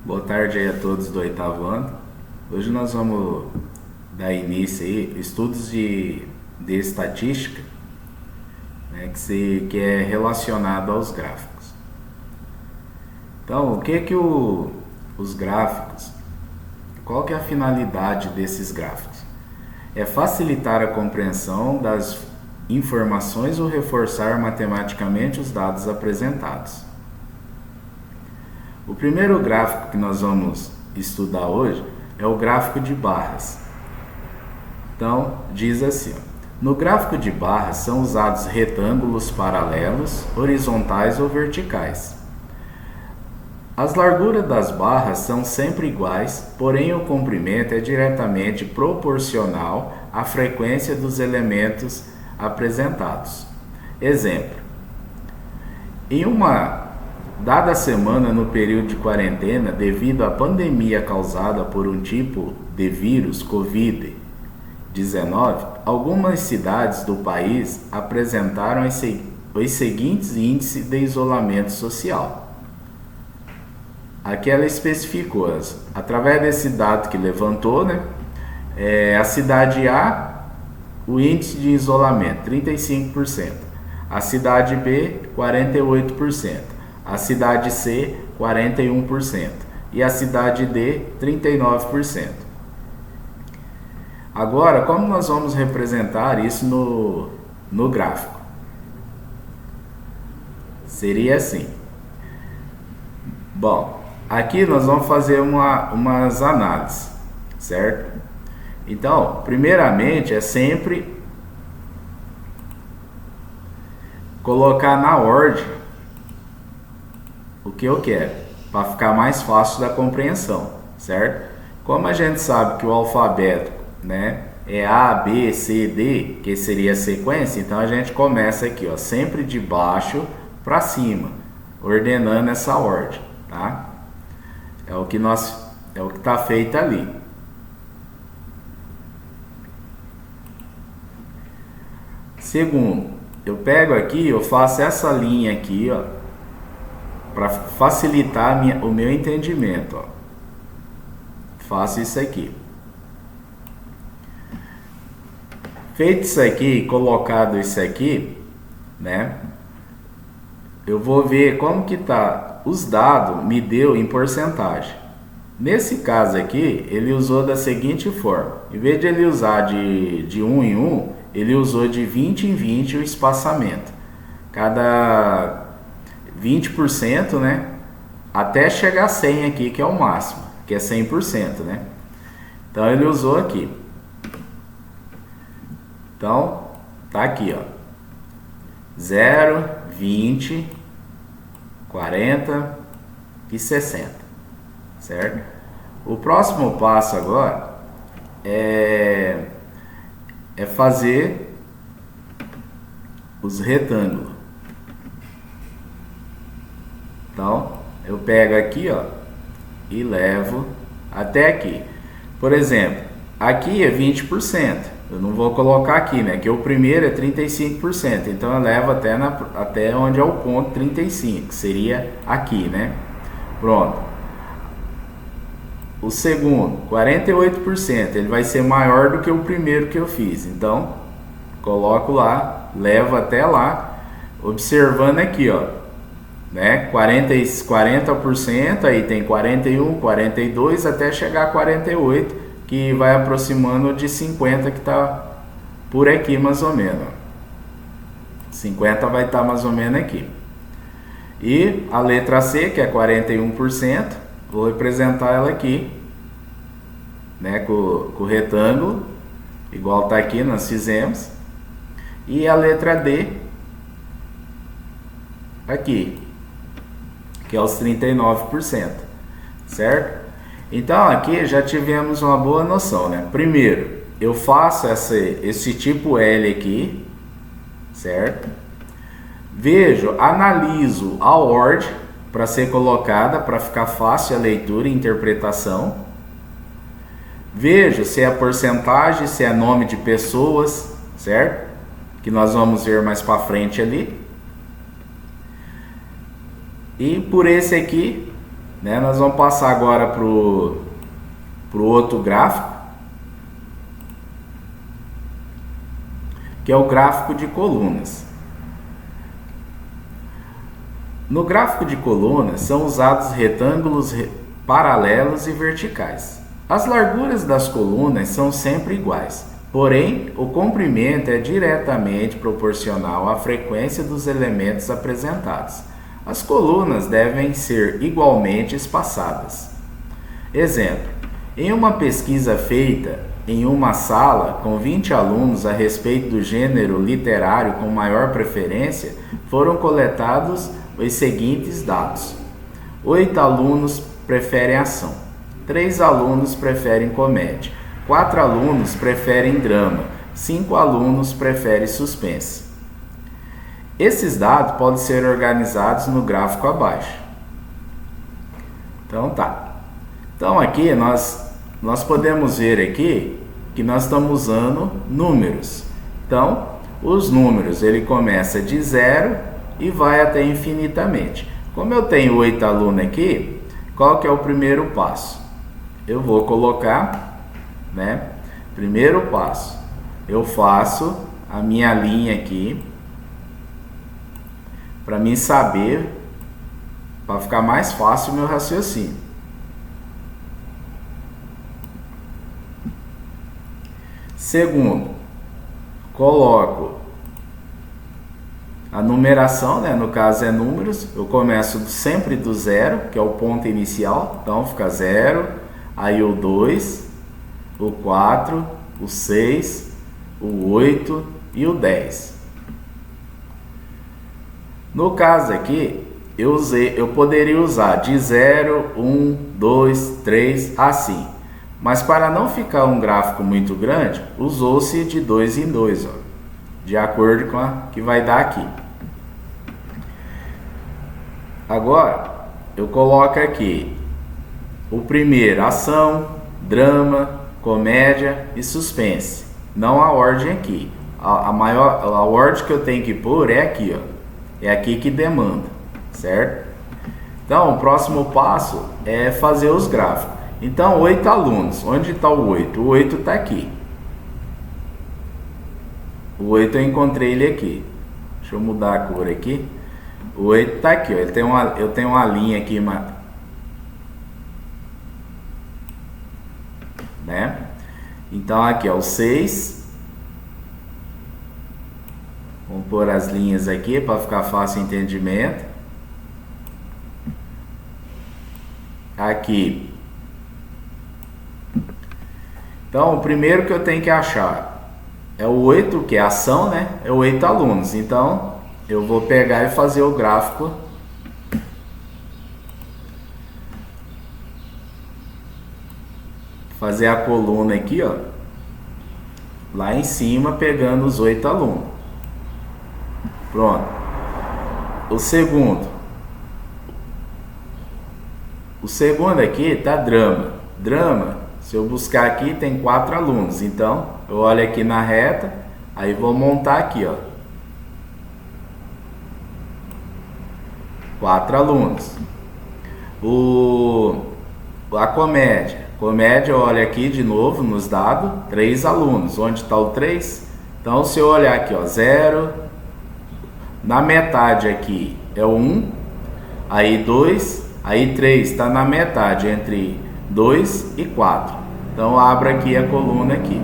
Boa tarde aí a todos do oitavo ano. Hoje nós vamos dar início aí estudos de estatística, né, que é relacionado aos gráficos. Então, o que é que os gráficos, qual que é a finalidade desses gráficos? É facilitar a compreensão das informações ou reforçar matematicamente os dados apresentados. O primeiro gráfico que nós vamos estudar hoje é o gráfico de barras. Então, diz assim, ó, no gráfico de barras são usados retângulos paralelos, horizontais ou verticais. As larguras das barras são sempre iguais, porém o comprimento é diretamente proporcional à frequência dos elementos apresentados. Exemplo: em uma dada semana no período de quarentena, devido à pandemia causada por um tipo de vírus Covid-19, algumas cidades do país apresentaram os seguintes índices de isolamento social. Aqui ela especificou, através desse dado que levantou, né? A cidade A, o índice de isolamento, 35%. A cidade B, 48%. A cidade C, 41%. E a cidade D, 39%. Agora, como nós vamos representar isso no gráfico? Seria assim. Bom, aqui nós vamos fazer umas análises, certo? Então, primeiramente é sempre colocar na ordem o que eu quero, para ficar mais fácil da compreensão, certo? Como a gente sabe que o alfabeto, né, é A, B, C, D, que seria a sequência, então a gente começa aqui, ó, sempre de baixo para cima, ordenando essa ordem, tá? É o que está feito ali. Segundo, eu pego aqui, eu faço essa linha aqui, ó, para facilitar o meu entendimento, ó. Faço isso aqui. Feito isso aqui, colocado isso aqui, né? Eu vou ver como que tá os dados, me deu em porcentagem. Nesse caso aqui, ele usou da seguinte forma: em vez de ele usar de 1 em 1, ele usou de 20 em 20 o espaçamento. Cada 20%, né? Até chegar a 100 aqui, que é o máximo, que é 100%, né? Então ele usou aqui. Então, tá aqui, ó. 0, 20, 40 e 60, certo? O próximo passo agora é fazer os retângulos. Então, eu pego aqui, ó, e levo até aqui. Por exemplo, aqui é 20%. Eu não vou colocar aqui, né? Que o primeiro é 35%. Então eu levo até onde é o ponto 35, que seria aqui, né? Pronto. O segundo, 48%. Ele vai ser maior do que o primeiro que eu fiz. Então, coloco lá, levo até lá, observando aqui, ó, né? 40%, aí tem 41, 42, até chegar a 48%. Que vai aproximando de 50, que está por aqui mais ou menos. 50 vai estar mais ou menos aqui. E a letra C, que é 41%, vou representar ela aqui, né, com o retângulo, igual está aqui, nós fizemos. E a letra D, aqui, que é os 39%, certo? Então aqui já tivemos uma boa noção, né? Primeiro, eu faço esse tipo L aqui, certo? Vejo, analiso a ordem para ser colocada, para ficar fácil a leitura e interpretação. Vejo se é porcentagem, se é nome de pessoas, certo? Que nós vamos ver mais para frente ali. E por esse aqui, né? Nós vamos passar agora para o outro gráfico, que é o gráfico de colunas. No gráfico de colunas são usados retângulos paralelos e verticais. As larguras das colunas são sempre iguais, porém o comprimento é diretamente proporcional à frequência dos elementos apresentados. As colunas devem ser igualmente espaçadas. Exemplo: em uma pesquisa feita em uma sala com 20 alunos a respeito do gênero literário com maior preferência, foram coletados os seguintes dados: 8 alunos preferem ação, 3 alunos preferem comédia, 4 alunos preferem drama, 5 alunos preferem suspense. Esses dados podem ser organizados no gráfico abaixo. Então tá. Então aqui nós podemos ver aqui que nós estamos usando números. Então, os números, ele começa de 0 e vai até infinitamente. Como eu tenho 8 alunos aqui, qual que é o primeiro passo? Eu vou colocar, né? Primeiro passo, eu faço a minha linha aqui, para mim saber, para ficar mais fácil o meu raciocínio. Segundo, coloco a numeração, né? No caso é números, eu começo sempre do 0, que é o ponto inicial, então fica 0, aí o 2, o 4, o 6, o 8 e o 10. No caso aqui, eu poderia usar de 0, 1, 2, 3, assim. Mas para não ficar um gráfico muito grande, usou-se de 2 em 2, de acordo com a que vai dar aqui. Agora, eu coloco aqui o primeiro, ação, drama, comédia e suspense. Não a ordem aqui. A ordem que eu tenho que pôr é aqui, ó. É aqui que demanda, certo? Então, o próximo passo é fazer os gráficos. Então, 8 alunos. Onde está o 8? O 8 está aqui. O 8 eu encontrei ele aqui. Deixa eu mudar a cor aqui. O 8 está aqui, ó. Eu tenho uma linha aqui, né? Então, aqui, ó, o 6. Vamos pôr as linhas aqui para ficar fácil o entendimento. Aqui. Então, o primeiro que eu tenho que achar é o 8, que é ação, né? É 8 alunos. Então, eu vou pegar e fazer o gráfico. Fazer a coluna aqui, ó. Lá em cima, pegando os 8 alunos. Pronto. O segundo aqui tá drama. Drama, se eu buscar aqui, tem 4 alunos. Então, eu olho aqui na reta, aí vou montar aqui, ó. 4 alunos. A comédia. Comédia, eu olho aqui de novo nos dados, 3 alunos. Onde está o 3? Então, se eu olhar aqui, ó, 0... Na metade aqui é o 1, aí 2, aí 3 está na metade entre 2 e 4. Então abro aqui a coluna aqui.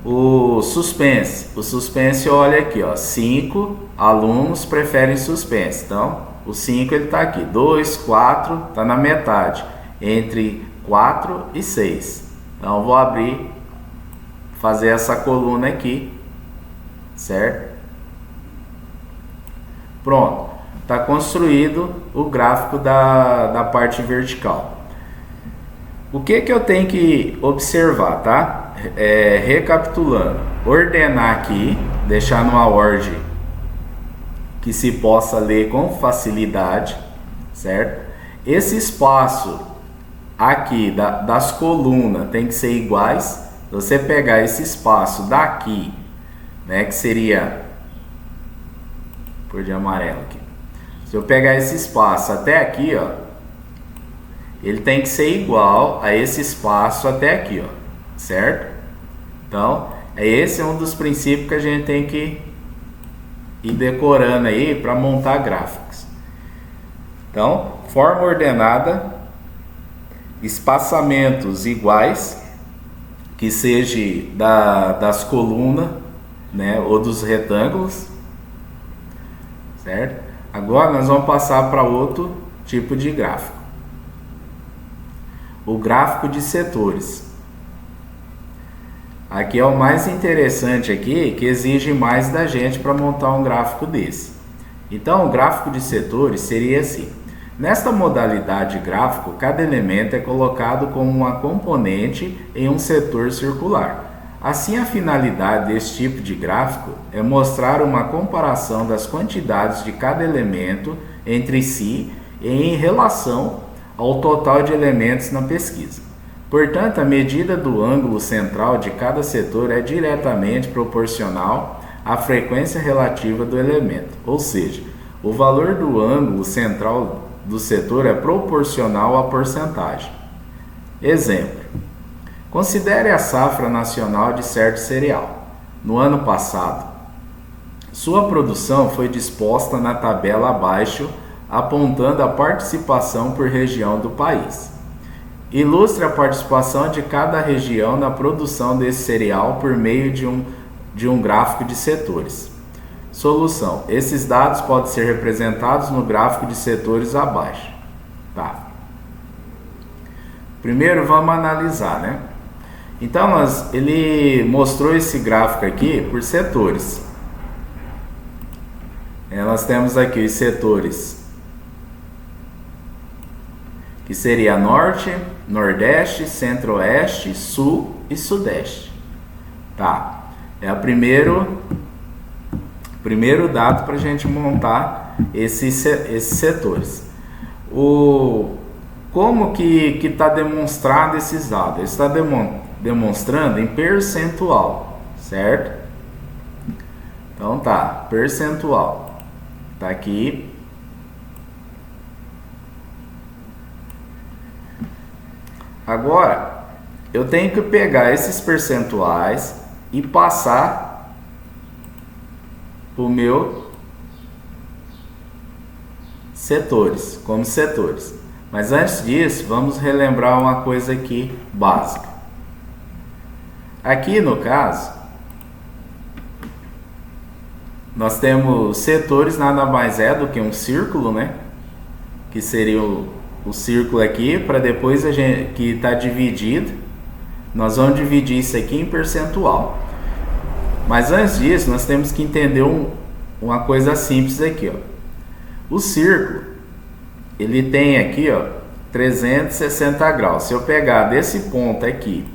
O suspense olha aqui, ó, 5 alunos preferem suspense. Então o 5 ele está aqui, 2, 4, está na metade entre 4 e 6. Então eu vou abrir, fazer essa coluna aqui, certo? Pronto, está construído o gráfico da parte vertical. O que eu tenho que observar, tá? Recapitulando, ordenar aqui, deixar numa ordem que se possa ler com facilidade, certo? Esse espaço aqui das colunas tem que ser iguais. Você pegar esse espaço daqui, né, que seria cor de amarelo aqui. Se eu pegar esse espaço até aqui, ó, ele tem que ser igual a esse espaço até aqui, ó, certo? Então, esse é um dos princípios que a gente tem que ir decorando aí para montar gráficos. Então, forma ordenada, espaçamentos iguais, que seja das colunas, né, ou dos retângulos, certo? Agora nós vamos passar para outro tipo de gráfico. O gráfico de setores. Aqui é o mais interessante aqui, que exige mais da gente para montar um gráfico desse. Então, o gráfico de setores seria assim. Nesta modalidade gráfico, cada elemento é colocado como uma componente em um setor circular. Assim, a finalidade desse tipo de gráfico é mostrar uma comparação das quantidades de cada elemento entre si e em relação ao total de elementos na pesquisa. Portanto, a medida do ângulo central de cada setor é diretamente proporcional à frequência relativa do elemento, ou seja, o valor do ângulo central do setor é proporcional à porcentagem. Exemplo: considere a safra nacional de certo cereal. No ano passado, sua produção foi disposta na tabela abaixo, apontando a participação por região do país. Ilustre a participação de cada região na produção desse cereal por meio de um gráfico de setores. Solução: esses dados podem ser representados no gráfico de setores abaixo. Tá. Primeiro vamos analisar, né? Então ele mostrou esse gráfico aqui por setores. Nós temos aqui os setores que seria Norte, Nordeste, Centro-Oeste, Sul e Sudeste. Tá. É o primeiro dado para a gente montar esses setores. Como que está demonstrado esses dados? Ele está demonstrando em percentual, certo? Então tá, percentual. Tá aqui. Agora, eu tenho que pegar esses percentuais e passar para o meu setores, como setores. Mas antes disso, vamos relembrar uma coisa aqui básica. Aqui no caso, nós temos setores, nada mais é do que um círculo, né? Que seria o círculo aqui, para depois a gente, que está dividido, nós vamos dividir isso aqui em percentual. Mas antes disso, nós temos que entender uma coisa simples aqui, ó. O círculo, ele tem aqui, ó, 360 graus. Se eu pegar desse ponto aqui,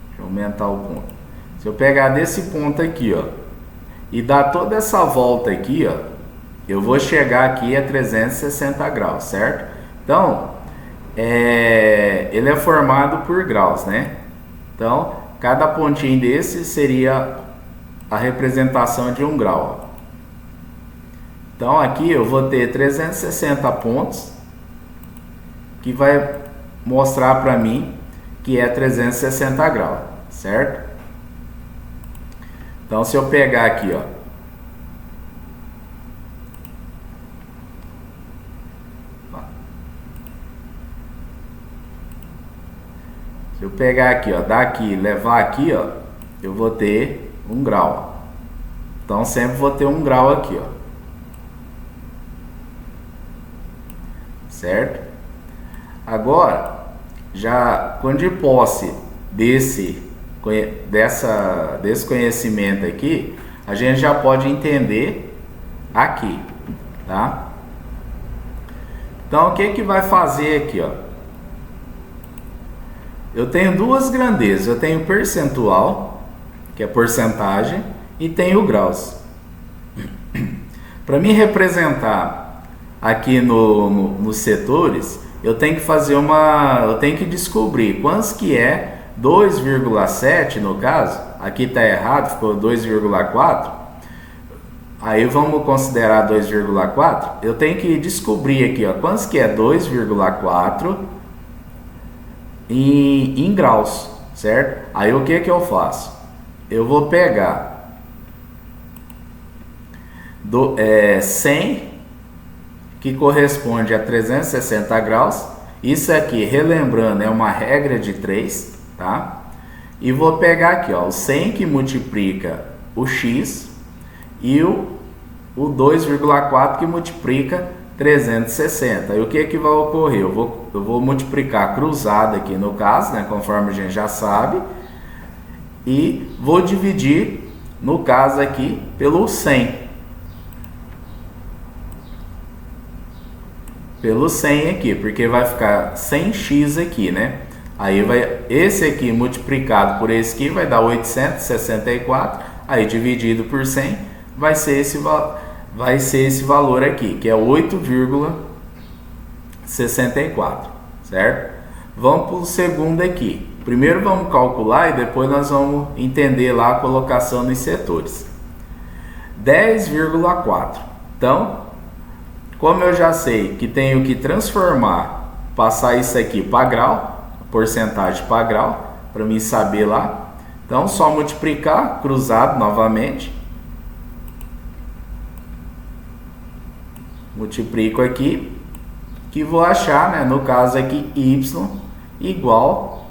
deixa eu aumentar o ponto. Se eu pegar desse ponto aqui, ó, e dar toda essa volta aqui, ó, eu vou chegar aqui a 360 graus, certo? Então, ele é formado por graus, né? Então, cada pontinho desse seria a representação de um grau. Então, aqui eu vou ter 360 pontos, que vai mostrar para mim que é 360 graus, certo? Então, se eu pegar aqui, ó, se eu pegar aqui, ó, daqui, levar aqui, ó, eu vou ter 1 grau. Então, sempre vou ter 1 grau aqui, ó. Certo? Agora, já quando de posse desse conhecimento aqui, a gente já pode entender aqui, tá? Então, o que vai fazer aqui, ó? Eu tenho duas grandezas, eu tenho percentual, que é porcentagem, e tenho graus. Para me representar aqui nos setores, eu tenho que fazer eu tenho que descobrir quantos que é 2,7 no caso, aqui está errado, ficou 2,4. Aí vamos considerar 2,4. Eu tenho que descobrir aqui, ó, quantos que é 2,4 em graus, certo? Aí o que que eu faço? Eu vou pegar 100, que corresponde a 360 graus. Isso aqui, relembrando, é uma regra de 3, tá? E vou pegar aqui, ó, o 100 que multiplica o x e o 2,4 que multiplica 360. E o que que vai ocorrer? Eu vou multiplicar cruzado aqui no caso, né, conforme a gente já sabe, e vou dividir, no caso aqui, pelo 100. Pelo 100 aqui, porque vai ficar 100x aqui, né? Aí vai esse aqui multiplicado por esse aqui vai dar 864, aí dividido por 100 vai ser esse valor aqui, que é 8,64, certo? Vamos para o segundo aqui. Primeiro vamos calcular e depois nós vamos entender lá a colocação nos setores. 10,4. Então, como eu já sei que tenho que transformar, passar isso aqui para grau, porcentagem para grau, para mim saber lá. Então, só multiplicar, cruzado novamente. Multiplico aqui, que vou achar, né, no caso aqui, y igual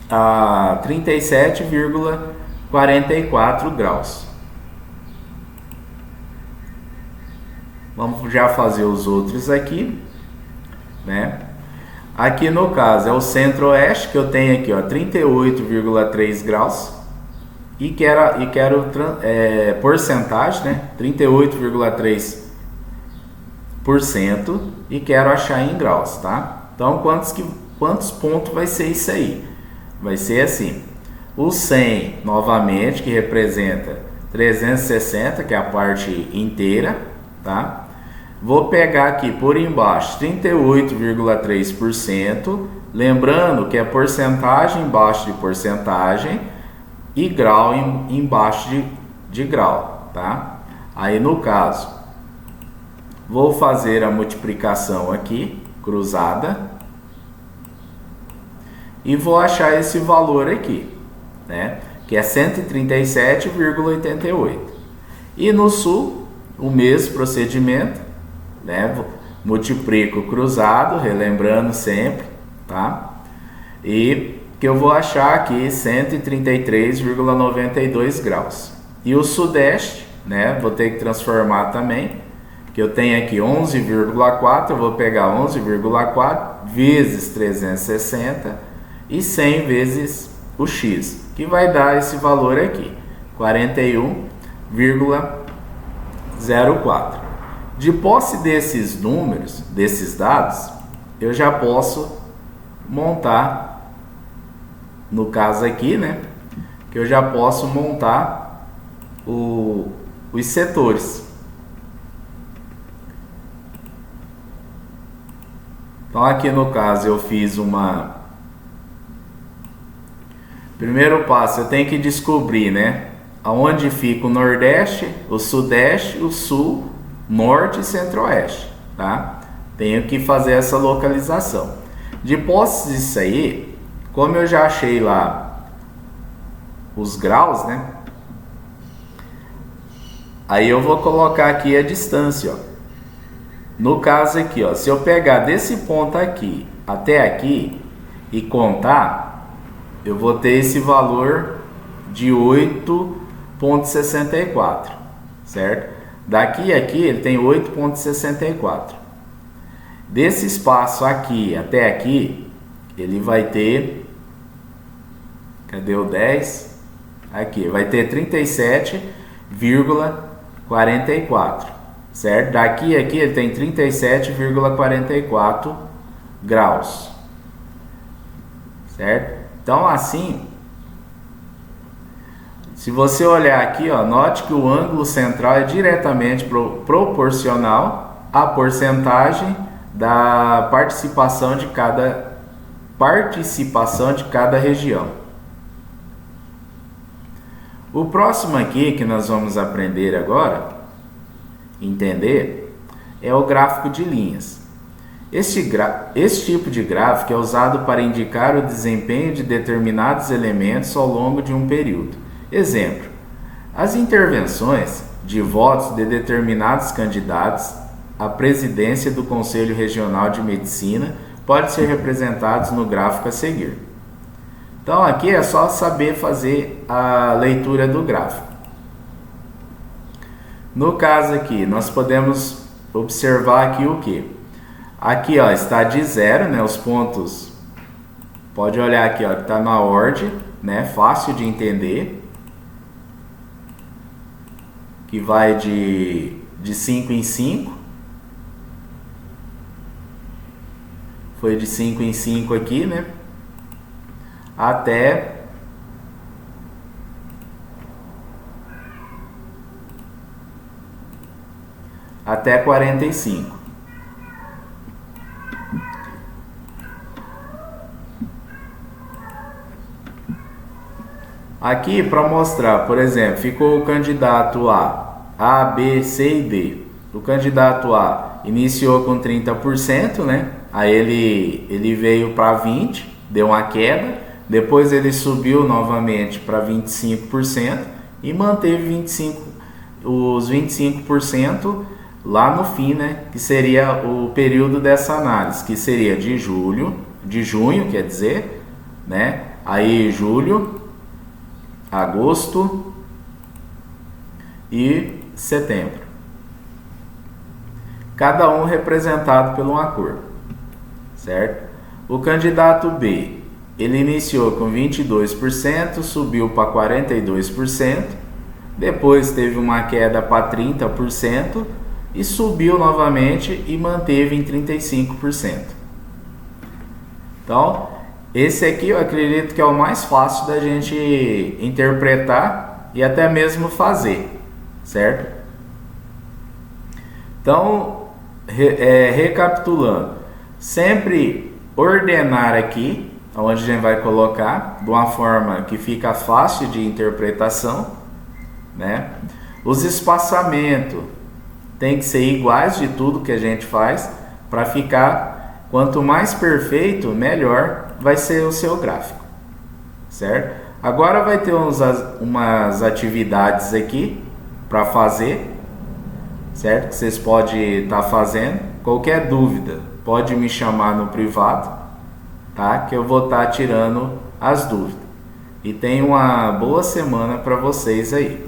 a 37,44 graus. Vamos já fazer os outros aqui, né? Aqui no caso é o centro-oeste, que eu tenho aqui, ó, 38,3 graus. E quero porcentagem, né? 38,3%. E quero achar em graus, tá? Então, quantos pontos vai ser isso aí? Vai ser assim. O 100, novamente, que representa 360, que é a parte inteira, tá? Vou pegar aqui por embaixo 38,3%, lembrando que é porcentagem embaixo de porcentagem e grau embaixo de grau, tá? Aí no caso, vou fazer a multiplicação aqui, cruzada, e vou achar esse valor aqui, né? Que é 137,88. E no sul, o mesmo procedimento, né? Multiplico cruzado, relembrando sempre, tá? E que eu vou achar aqui 133,92 graus. E o sudeste, né? Vou ter que transformar também, que eu tenho aqui 11,4, eu vou pegar 11,4 vezes 360 e 100 vezes o x, que vai dar esse valor aqui, 41,04. De posse desses números, desses dados, eu já posso montar, no caso aqui, né, que eu já posso montar os setores. Então aqui no caso eu fiz primeiro passo, eu tenho que descobrir, né, aonde fica o Nordeste, o Sudeste, o Sul, Norte e Centro-Oeste, tá? Tenho que fazer essa localização. De posse disso aí, como eu já achei lá os graus, né? Aí eu vou colocar aqui a distância, ó. No caso aqui, ó, se eu pegar desse ponto aqui até aqui e contar, eu vou ter esse valor de 8,64, certo? Daqui a aqui ele tem 8,64. Desse espaço aqui até aqui, ele vai ter... Cadê o 10? Aqui, vai ter 37,44, certo? Daqui a aqui ele tem 37,44 graus, certo? Então assim... Se você olhar aqui, ó, note que o ângulo central é diretamente proporcional à porcentagem da participação de cada região. O próximo aqui que nós vamos aprender agora entender é o gráfico de linhas. Este tipo de gráfico é usado para indicar o desempenho de determinados elementos ao longo de um período. Exemplo: as intervenções de votos de determinados candidatos à presidência do Conselho Regional de Medicina podem ser representados no gráfico a seguir. Então aqui é só saber fazer a leitura do gráfico. No caso aqui, nós podemos observar aqui o que? Aqui ó, está de zero, né, os pontos, pode olhar aqui ó, que está na ordem, né, fácil de entender, que vai de 5 em 5, foi de 5 em 5 aqui, né, até até 45. Aqui para mostrar, por exemplo, ficou o candidato A, B, C e D. O candidato A iniciou com 30%, né? Aí ele veio para 20%, deu uma queda. Depois ele subiu novamente para 25% e manteve os 25% lá no fim, né? Que seria o período dessa análise, que seria de junho, quer dizer, né? Aí julho, agosto e setembro, cada um representado por uma cor, certo? O candidato B, ele iniciou com 22%, subiu para 42%, depois teve uma queda para 30% e subiu novamente e manteve em 35%. Então, esse aqui eu acredito que é o mais fácil da gente interpretar e até mesmo fazer, certo? Então, recapitulando, sempre ordenar aqui, onde a gente vai colocar, de uma forma que fica fácil de interpretação, né? Os espaçamentos tem que ser iguais de tudo que a gente faz, para ficar, quanto mais perfeito, melhor vai ser o seu gráfico, certo? Agora vai ter umas atividades aqui para fazer, certo? Que vocês podem estar fazendo. Qualquer dúvida, pode me chamar no privado, tá? Que eu vou estar tirando as dúvidas. E tenha uma boa semana para vocês aí.